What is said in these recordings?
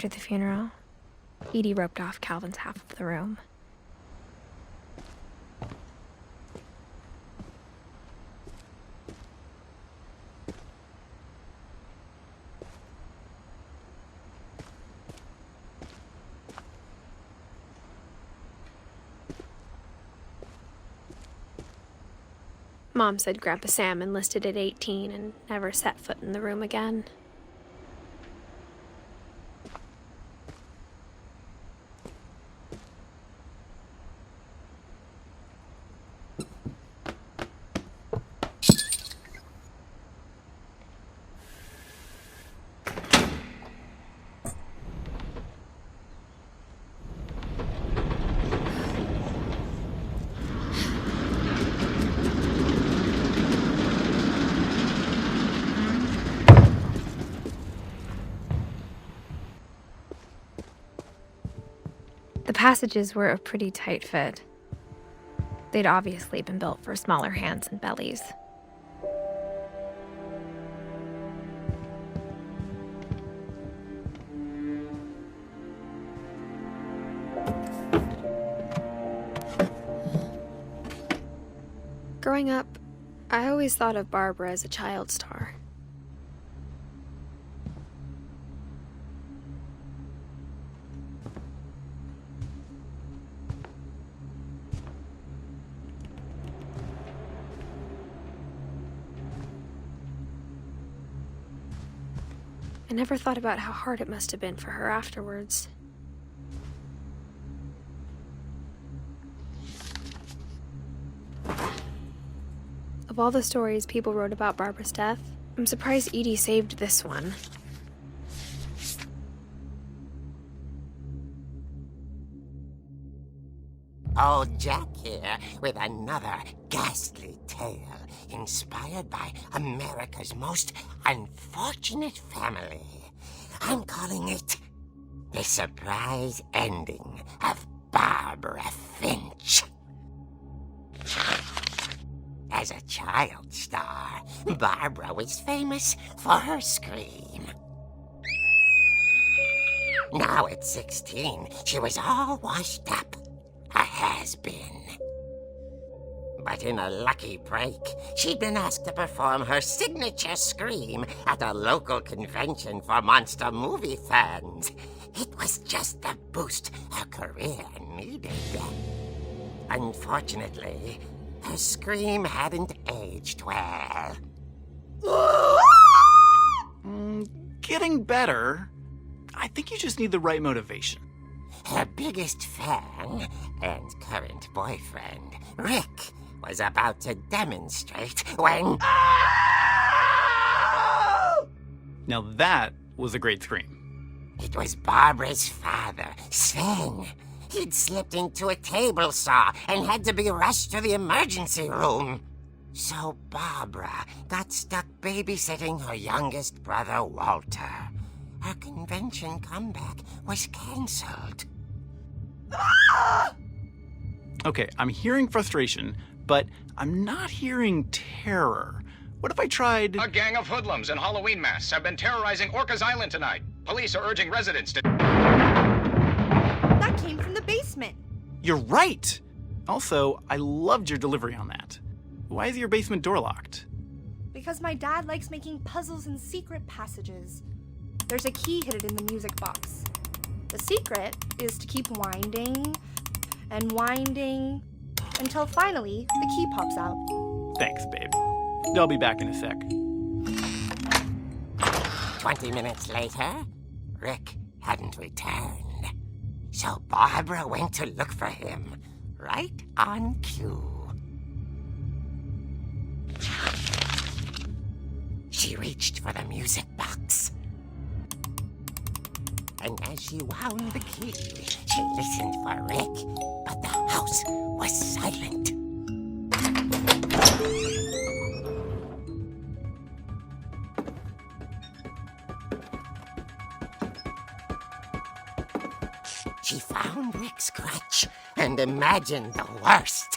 After the funeral, Edie roped off Calvin's half of the room. Mom said Grandpa Sam enlisted at 18 and never set foot in the room again. The passages were a pretty tight fit. They'd obviously been built for smaller hands and bellies. Growing up, I always thought of Barbara as a child star. I never thought about how hard it must have been for her afterwards. Of all the stories people wrote about Barbara's death, I'm surprised Edie saved this one. Old Jack here with another ghastly tale inspired by America's most unfortunate family. I'm calling it The Surprise Ending of Barbara Finch. As a child star, Barbara was famous for her scream. Now at 16, she was all washed up. A has-been. But in a lucky break, she'd been asked to perform her signature scream at a local convention for monster movie fans. It was just the boost her career needed. Unfortunately, her scream hadn't aged well. Getting better. I think you just need the right motivation. Her biggest fan and current boyfriend, Rick, was about to demonstrate when... Now that was a great scream. It was Barbara's father, Sven. He'd slipped into a table saw and had to be rushed to the emergency room. So Barbara got stuck babysitting her youngest brother, Walter. Her convention comeback was cancelled. Okay, I'm hearing frustration, but I'm not hearing terror. What if I tried... A gang of hoodlums in Halloween masks have been terrorizing Orcas Island tonight. Police are urging residents to... That came from the basement. You're right! Also, I loved your delivery on that. Why is your basement door locked? Because my dad likes making puzzles and secret passages. There's a key hidden in the music box. The secret is to keep winding and winding until finally the key pops out. Thanks, babe. I'll be back in a sec. 20 minutes later, Rick hadn't returned. So Barbara went to look for him, right on cue. She reached for the music box. And as she wound the key, she listened for Rick, but the house was silent. She found Rick's crutch and imagined the worst.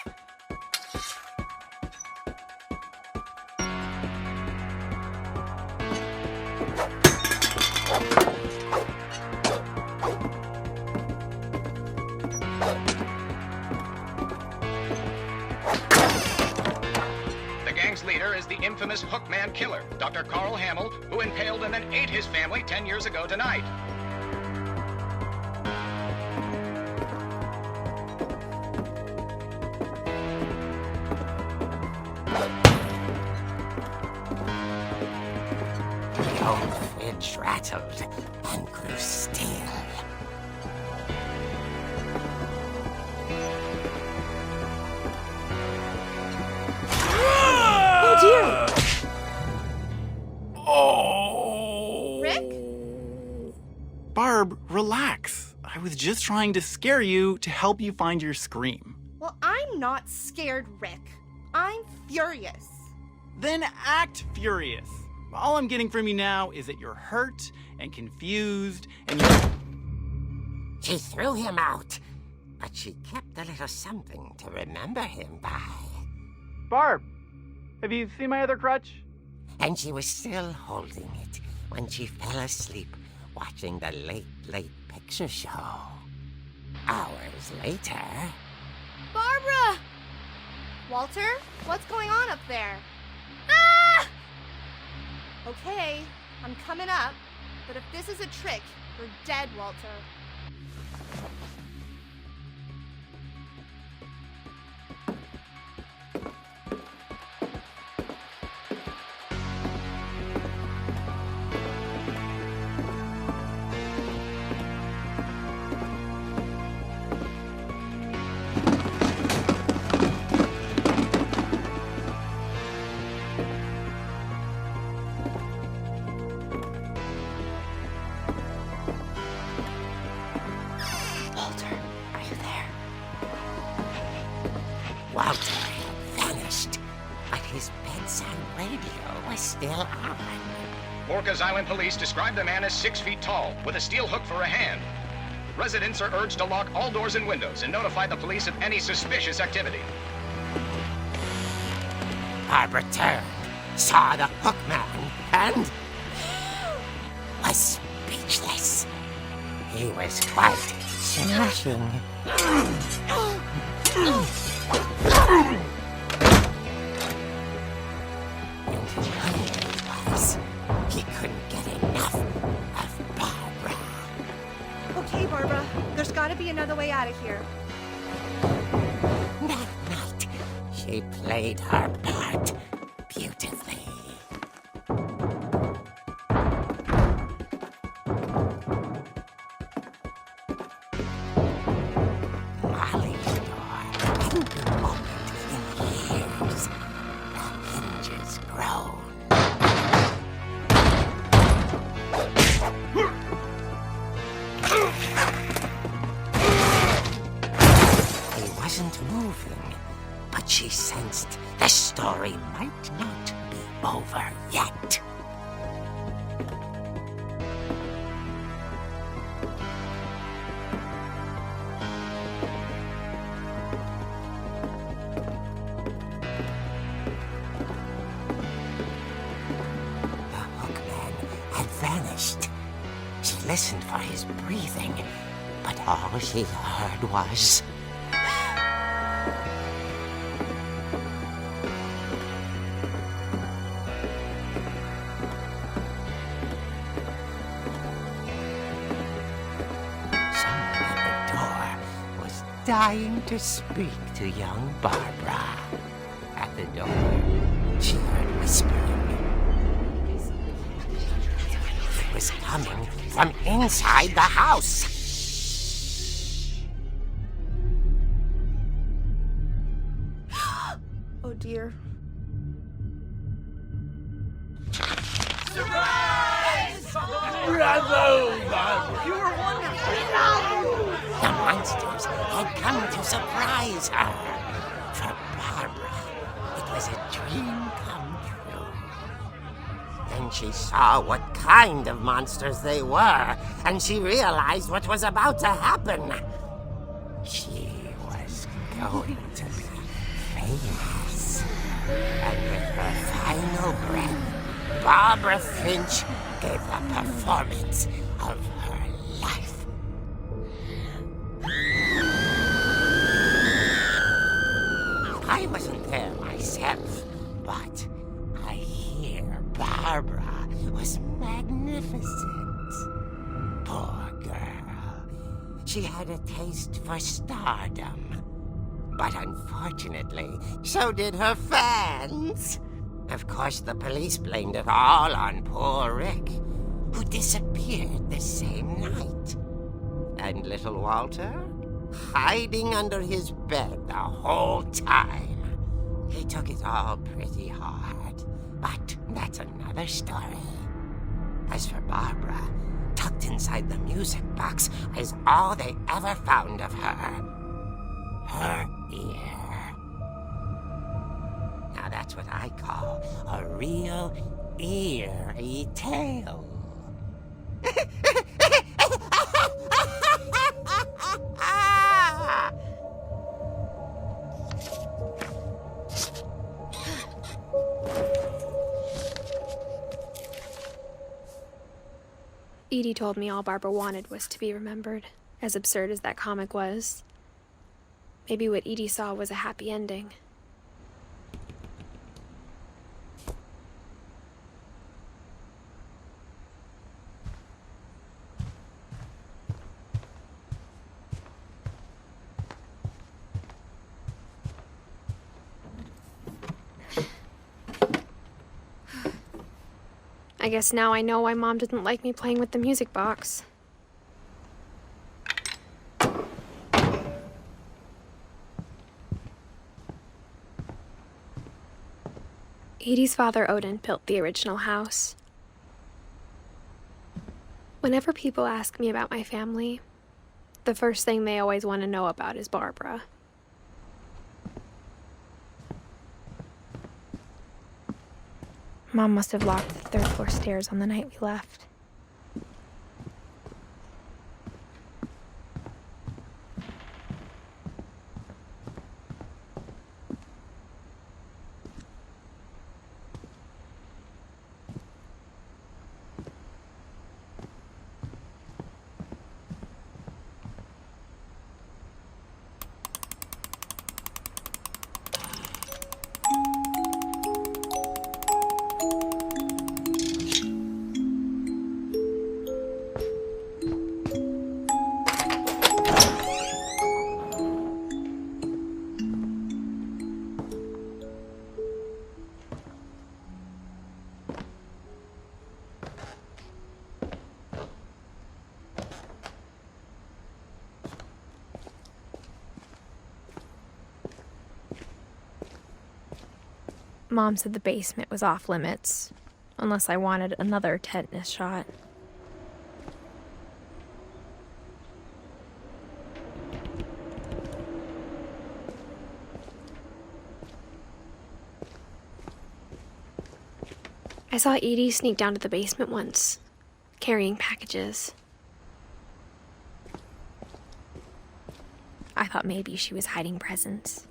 its leader is the infamous Hookman killer, Dr. Carl Hamill, who impaled and then ate his family 10 years ago tonight. The old fridge rattled and grew still. Oh dear! Oh! Rick? Barb, relax. I was just trying to scare you to help you find your scream. Well, I'm not scared, Rick. I'm furious. Then act furious. All I'm getting from you now is that you're hurt and confused and you're... She threw him out, but she kept a little something to remember him by. Barb, have you seen my other crutch? And she was still holding it when she fell asleep watching the late picture show. Hours later... Barbara! Walter, what's going on up there? Ah! Okay, I'm coming up, but if this is a trick, you're dead, Walter. Walter had vanished, but his bedside radio was still on. Orcas Island police describe the man as 6 feet tall, with a steel hook for a hand. Residents are urged to lock all doors and windows and notify the police of any suspicious activity. Barbara turned, saw the hook man, and was speechless. He was quite smashing. And he was. He couldn't get enough of Barbara. Okay, Barbara, there's gotta be another way out of here. That night, she played her part beautifully. Molly's door hadn't been opened in years. The hinges groaned. He wasn't moving, but she sensed the story might not be over yet. The hookman had vanished. She listened for his breathing, but all she heard was... Someone at the door was dying to speak to young Barbara. At the door, she heard whispering. It was coming from inside the house. Oh dear. The monsters had come to surprise her. For Barbara, it was a dream come true. Then she saw what kind of monsters they were, and she realized what was about to happen. She was going to be famous. And with her final breath, Barbara Finch gave the performance of her life. I wasn't there myself, But I hear Barbara was magnificent. Poor girl. She had a taste for stardom. But unfortunately, so did her fans. Of course, the police blamed it all on poor Rick, who disappeared the same night. And little Walter? Hiding under his bed the whole time. He took it all pretty hard, but that's another story. As for Barbara, tucked inside the music box is all they ever found of her. Her ear. Now that's what I call a real eerie tale. Edie told me all Barbara wanted was to be remembered, as absurd as that comic was. Maybe what Edie saw was a happy ending. I guess now I know why Mom didn't like me playing with the music box. Edie's father, Odin, built the original house. Whenever people ask me about my family, the first thing they always want to know about is Barbara. Mom must have locked the third floor stairs on the night we left. Mom said the basement was off limits, unless I wanted another tetanus shot. I saw Edie sneak down to the basement once, carrying packages. I thought maybe she was hiding presents.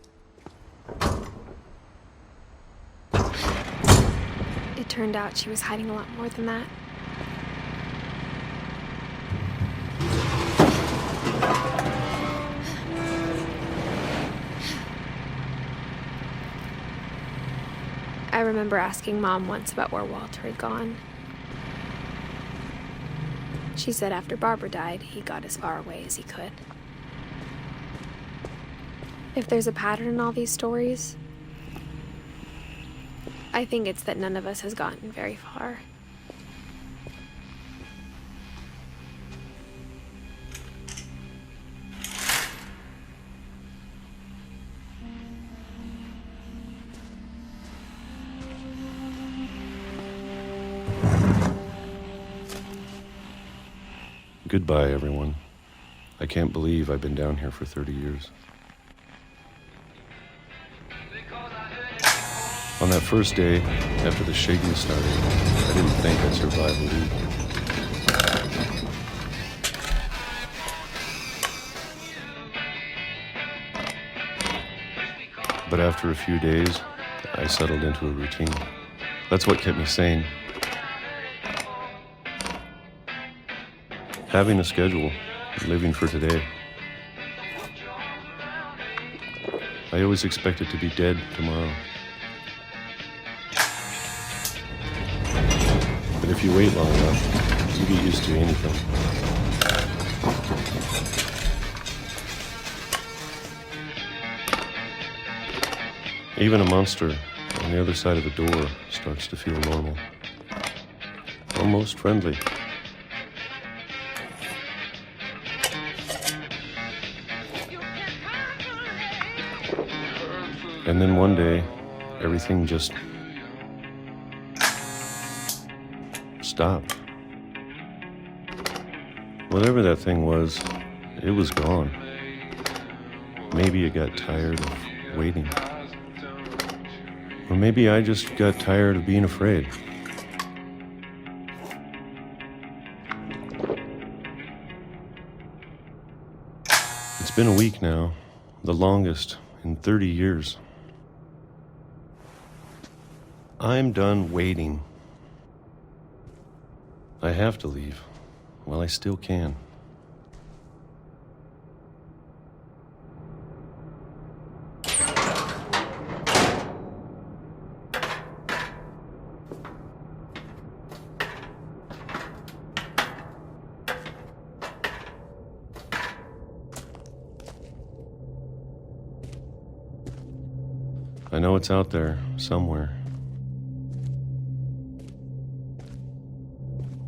It turned out she was hiding a lot more than that. I remember asking Mom once about where Walter had gone. She said after Barbara died, he got as far away as he could. If there's a pattern in all these stories, I think it's that none of us has gotten very far. Goodbye, everyone. I can't believe I've been down here for 30 years. On that first day, after the shaking started, I didn't think I'd survive a week. But after a few days, I settled into a routine. That's what kept me sane. Having a schedule, living for today. I always expected to be dead tomorrow. But if you wait long enough, you get used to anything. Even a monster on the other side of the door starts to feel normal. Almost friendly. And then one day, everything just stopped. Whatever that thing was, it was gone. Maybe it got tired of waiting. Or maybe I just got tired of being afraid. It's been a week now, the longest in 30 years. I'm done waiting. I have to leave while I still can. I know it's out there somewhere.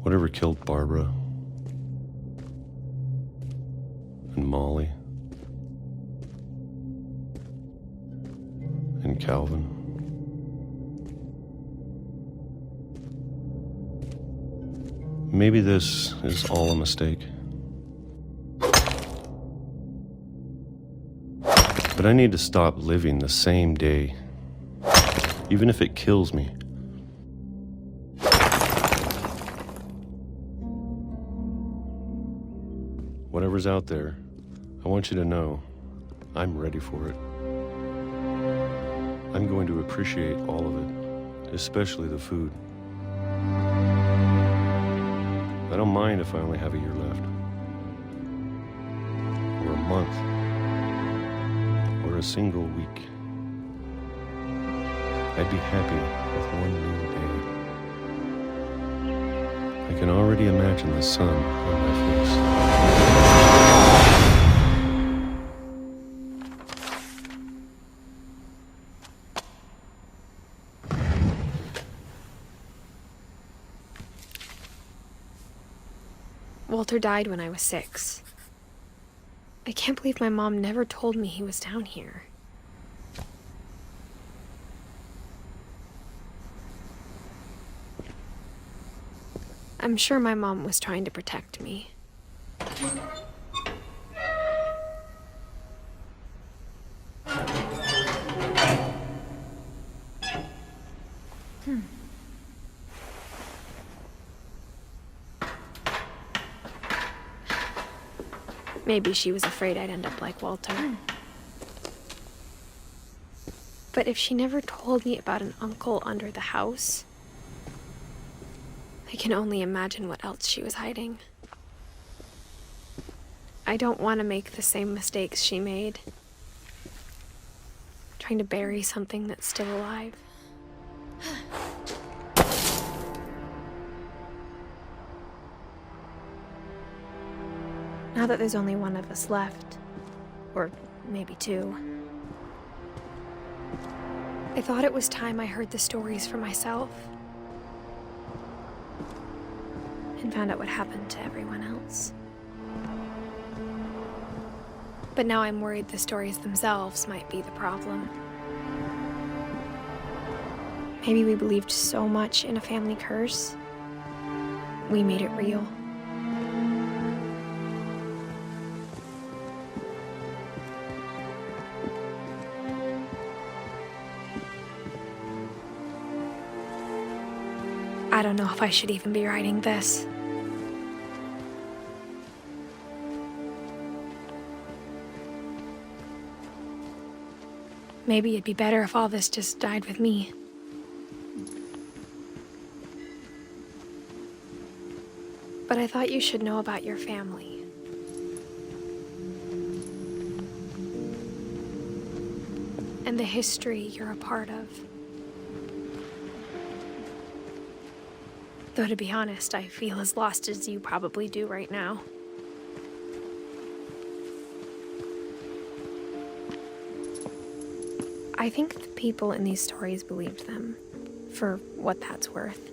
Whatever killed Barbara and Molly and Calvin. Maybe this is all a mistake. But I need to stop living the same day, even if it kills me. Whatever's out there, I want you to know I'm ready for it. I'm going to appreciate all of it, especially the food. I don't mind if I only have a year left, or a month, or a single week. I'd be happy with one new day. I can already imagine the sun on my face. Walter died when I was 6. I can't believe my mom never told me he was down here. I'm sure my mom was trying to protect me. Maybe she was afraid I'd end up like Walter. But if she never told me about an uncle under the house, I can only imagine what else she was hiding. I don't want to make the same mistakes she made, trying to bury something that's still alive. Now that there's only one of us left, or maybe 2, I thought it was time I heard the stories for myself and found out what happened to everyone else. But now I'm worried the stories themselves might be the problem. Maybe we believed so much in a family curse, we made it real. I don't know if I should even be writing this. Maybe it'd be better if all this just died with me. But I thought you should know about your family. And the history you're a part of. Though to be honest, I feel as lost as you probably do right now. I think the people in these stories believed them, for what that's worth.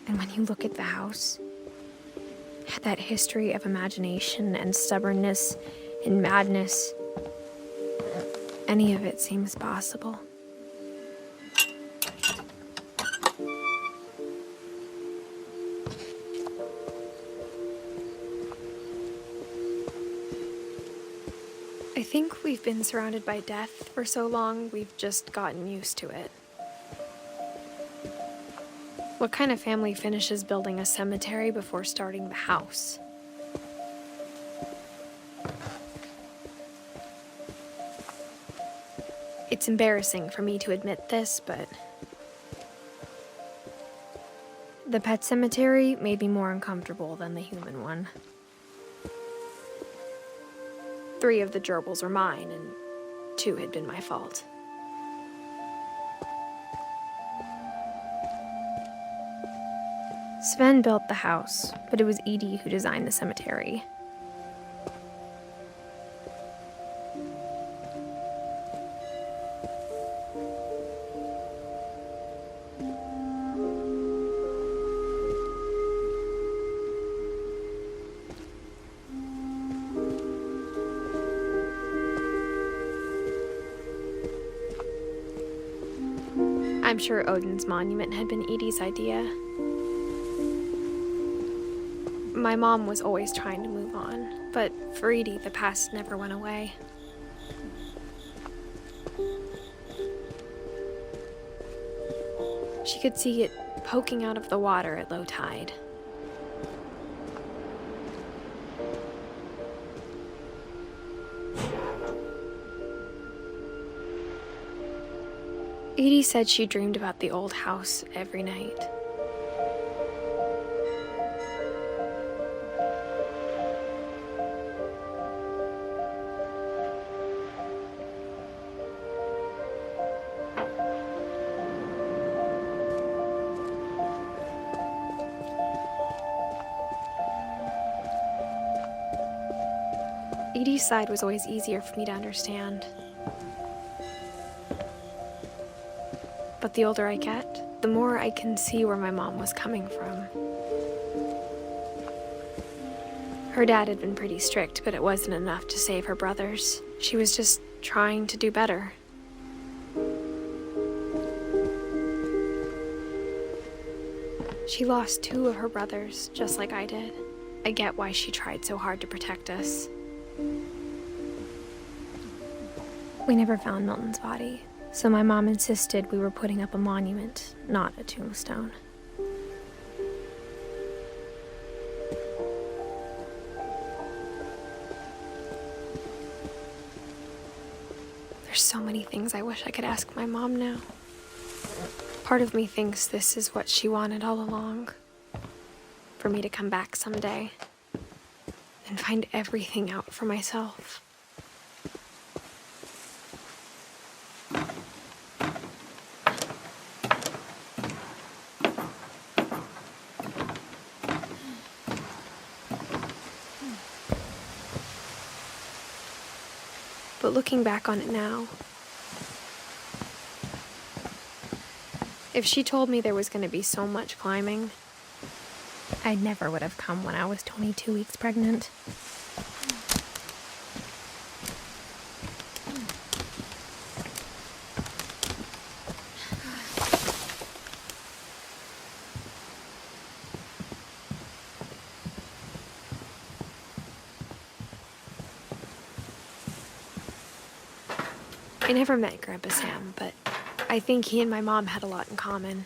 And when you look at the house, that history of imagination and stubbornness and madness, any of it seems possible. I think we've been surrounded by death for so long, we've just gotten used to it. What kind of family finishes building a cemetery before starting the house? It's embarrassing for me to admit this, but the pet cemetery made me more uncomfortable than the human one. 3 of the gerbils were mine, and 2 had been my fault. Sven built the house, but it was Edie who designed the cemetery. I'm sure Odin's monument had been Edie's idea. My mom was always trying to move on, but for Edie, the past never went away. She could see it poking out of the water at low tide. Edie said she dreamed about the old house every night. Edie's side was always easier for me to understand. But the older I get, the more I can see where my mom was coming from. Her dad had been pretty strict, but it wasn't enough to save her brothers. She was just trying to do better. She lost 2 of her brothers, just like I did. I get why she tried so hard to protect us. We never found Milton's body, so my mom insisted we were putting up a monument, not a tombstone. There's so many things I wish I could ask my mom now. Part of me thinks this is what she wanted all along. For me to come back someday and find everything out for myself. But looking back on it now, if she told me there was going to be so much climbing, I never would have come when I was 22 weeks pregnant. I never met Grandpa Sam, but I think he and my mom had a lot in common.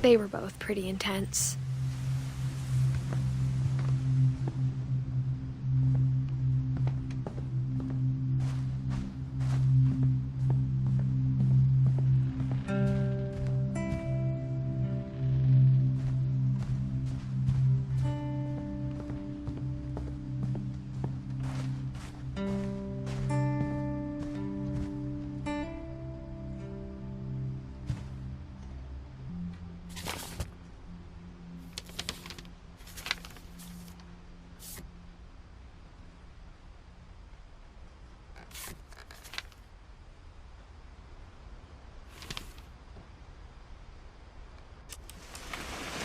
They were both pretty intense.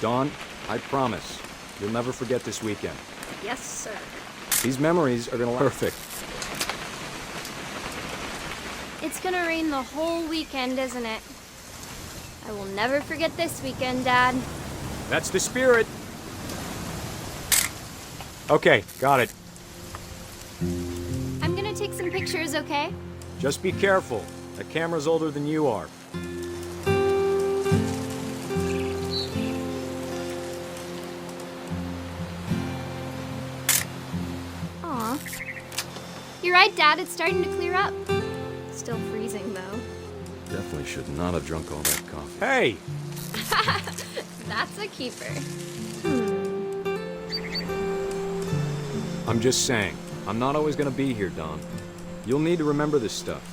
Dawn, I promise, you'll never forget this weekend. Yes, sir. These memories are gonna last. Perfect. It's gonna rain the whole weekend, isn't it? I will never forget this weekend, Dad. That's the spirit. Okay, got it. I'm gonna take some pictures, okay? Just be careful. That camera's older than you are. Aw. You're right, Dad, it's starting to clear up. Still freezing, though. Definitely should not have drunk all that coffee. Hey! That's a keeper. I'm just saying, I'm not always gonna be here, Dawn. You'll need to remember this stuff,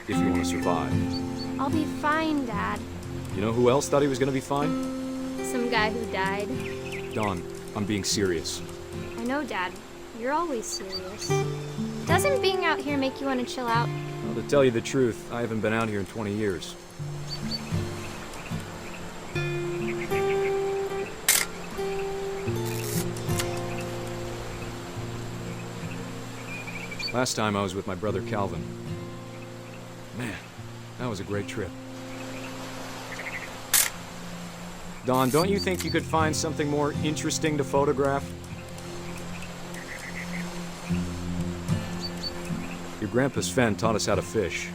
if you want to survive. I'll be fine, Dad. You know who else thought he was gonna be fine? Some guy who died. Dawn, I'm being serious. I know, Dad. You're always serious. Doesn't being out here make you want to chill out? Well, to tell you the truth, I haven't been out here in 20 years. Last time I was with my brother Calvin. Man, that was a great trip. Dawn, don't you think you could find something more interesting to photograph? Your grandpa Sven taught us how to fish,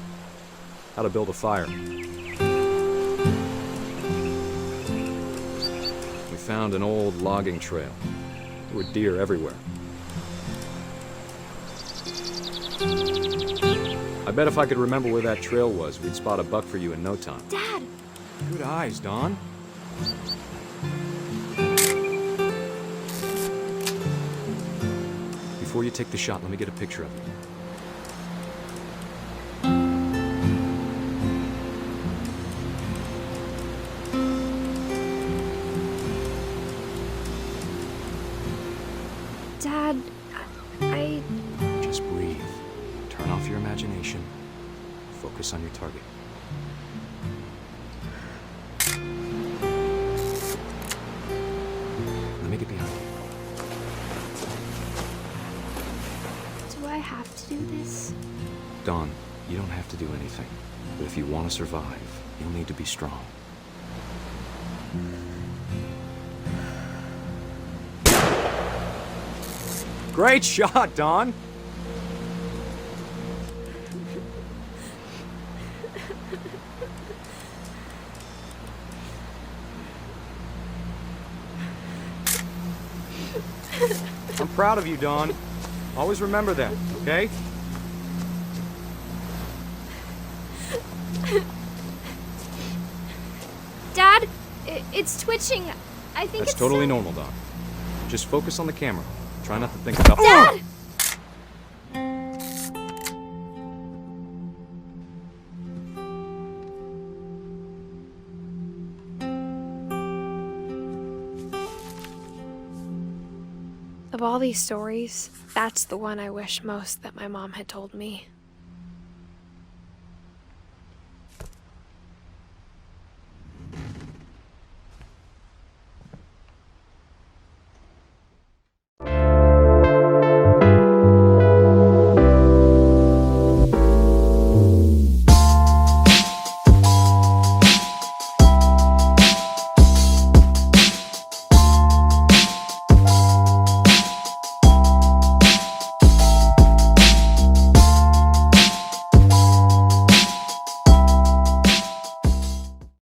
how to build a fire. We found an old logging trail. There were deer everywhere. I bet if I could remember where that trail was, we'd spot a buck for you in no time. Dad! Good eyes, Dawn. Before you take the shot, let me get a picture of you. Dad, I... Just breathe. Turn off your imagination. Focus on your target. Let me get behind you. Do I have to do this? Dawn, you don't have to do anything. But if you want to survive, you'll need to be strong. Great shot, Dawn! I'm proud of you, Dawn. Always remember that, okay? Dad, it's twitching. I think That's it's totally so- normal, Dawn. Just focus on the camera. Try not to think about— Dad! Of all these stories, that's the one I wish most that my mom had told me.